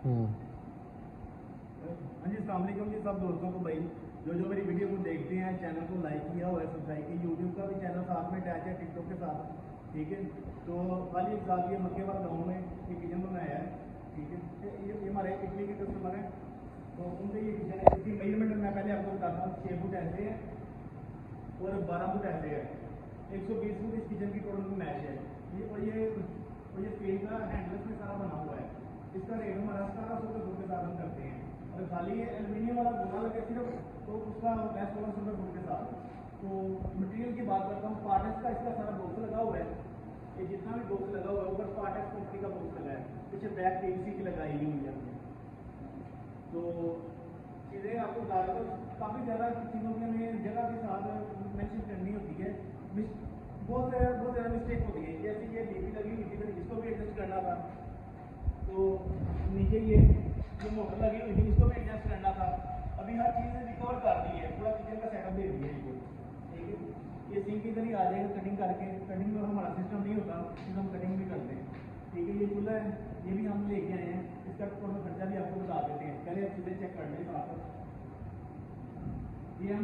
हाँ जी, अस्सलाम वालेकुम जी सब दोस्तों को। भाई जो मेरी वीडियो को देखते हैं, चैनल को लाइक किया हुआ है, सब्सक्राइब किया, यूट्यूब का भी चैनल साथ में अटैच है टिकटॉक के साथ, ठीक है। तो खाली एक साल ये मक्के वाला गाँव में ये किचन बनाया है, ठीक है। ये हमारे इटली के कस्टमर हैं, तो उनसे ये किचन है। इसकी मेजरमेंट मैं पहले आपको बताता हूँ। 6 फुट ऐसे है और 12 फुट ऐसे है। 120 फुट इस किचन की टोटल मैच है ये। और ये स्टील का हैंडल में सारा बना हुआ है। इसका रेट हमारा 1700 रुपये के साथ हम करते हैं। और खाली ये एल्यूमिनियम वाला गोला लगे सिर्फ, तो उसका 1600 रुपये फुट के साथ। तो मटेरियल की बात करता हूँ, पार्टेक्स का इसका सारा बॉक्स लगा हुआ है। ये जितना भी बॉक्स लगा हुआ है ऊपर पार्टेक्स कंपनी का बॉक्स लगा है, पीछे बैक PVC की लगाई हुई है। तो चीज़ें आपको बता रहा हूँ, काफ़ी ज़्यादा चीज़ों की हमें जगह के साथ मेंशन करनी होती है। बहुत ज़्यादा मिस्टेक होती है। जैसे ये डीपी लगी हुई थी, इसको भी एडजस्ट करना था। तो नीचे ये मोटर लगी हुई थी, इसको भी एडजस्ट करना था। अभी हर चीज़ रिकवर कर दी है, पूरा किचन का सेटअप दे दिया है इनको, ठीक है। ये सिंक इधर ही आ जाएगा कटिंग करके। कटिंग में हमारा सिस्टम नहीं होता, इसमें हम कटिंग भी करते हैं, ठीक है। ये चूल्हा है, ये भी हम लेके आए हैं। इसका टोटल खर्चा भी आपको बता देते हैं। पहले आप चीज़ें चेक कर लें साथ। ये हम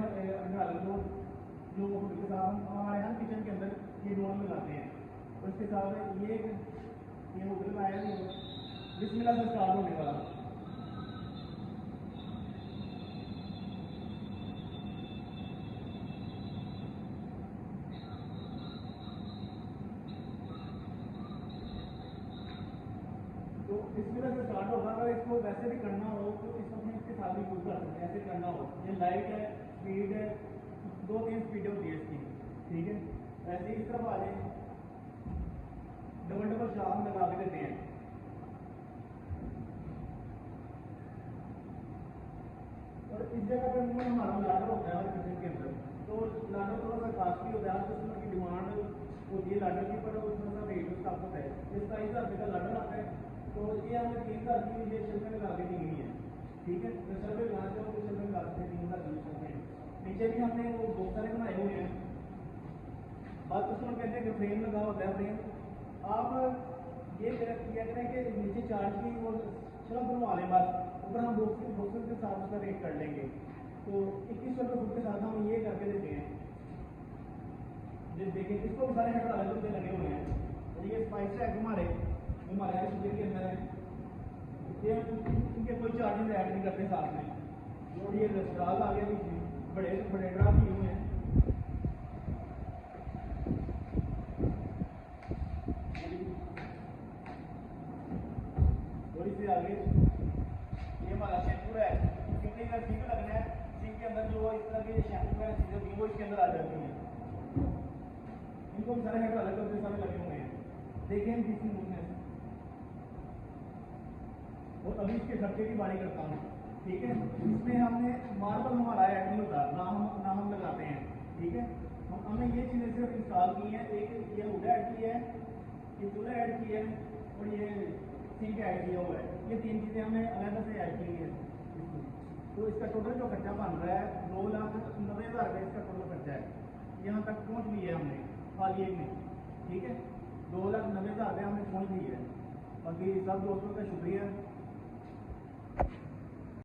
जो के साथ हमारे यहाँ किचन के अंदर ये रोल लगाते हैं। और इसके साथ ये होटल आया बिस्मिल्लाह से स्टार्ट होने वाला। तो बिस्मिल्लाह से स्टार्ट होगा। अगर इसको वैसे भी करना हो तो इसके साथ भी यूज कर सकते हैं। ऐसे करना हो, ये लाइट है, स्पीड है, 2-3 स्पीड होती है इसकी, ठीक है। ऐसे ही इस तरफ आ जाए, डबल शाम लगा के देते हैं। और इस जगह पर हमारा लाडर होता है हर किचन के अंदर। तो लाडर थोड़ा सा कास्टली होता है, हर कस्टमर की डिमांड होती है लाडर की, पर थोड़ा सा रेट उसका आपको होता है। ये 27,000 रुपये का लाडर आता है। तो ये हमें 3,000 की ये शर्में लगा के दी गई है, ठीक है। तो शर्में लगाते हो तो शर्में लगा के 3,000 की शर्में। नीचे भी हमने वो बहुत सारे बनाए हुए हैं। बात कस्टमर कहते हैं कि फ्रेम लगा होता है। फ्रेम आप ये किया करें कि नीचे चार्ज की वो शर्म बनवा लें बस, ऊपर हम बॉक्सेस के साथ उसका रेट कर लेंगे। तो 2100 रुपये फुट के साथ हम ये करके देते हैं। देखिए इसको भी सारे हेड अलग अलग लगे हुए हैं। और ये स्पाइस है हमारे किचन के अंदर है। ये इनके कोई चार्जिंग ऐड नहीं करते साथ में। और ये ड्राज आ गया, बड़े ड्राज दिए हुए हैं। और इससे आगे ये हमारा शैम्पू है, क्योंकि अगर सिंक लगना है, सिंक के अंदर जो इस तरह के शैम्पू वगैरह चीज़ें होती हैं वो इसके अंदर आ जाती हैं। इनको भी सारे हेड अलग करते सारे लगे हुए हैं, देखें किसी में। और अभी इसके खर्चे की बारी करता हूँ, ठीक है। इसमें हमने मार्बल हमारा ऐड नहीं होता, ना हम लगाते हैं, ठीक है। हमने ये चीज़ें सिर्फ इंस्टॉल की हैं। एक ये वुड ऐड की है, ये चूल्हा ऐड की है, और ये सिंक ऐड किया हुआ है। ये 3 चीज़ें हमने अलग से ऐड की है इसमें। तो इसका टोटल जो खर्चा बन रहा है 2,90,000 रुपये इसका टोटल खर्चा है। यहाँ तक पहुँच ली है हमने खाली एक में, ठीक है। 2,90,000 रुपये हमने पहुँच ली है। बाकी सब दोस्तों का शुक्रिया।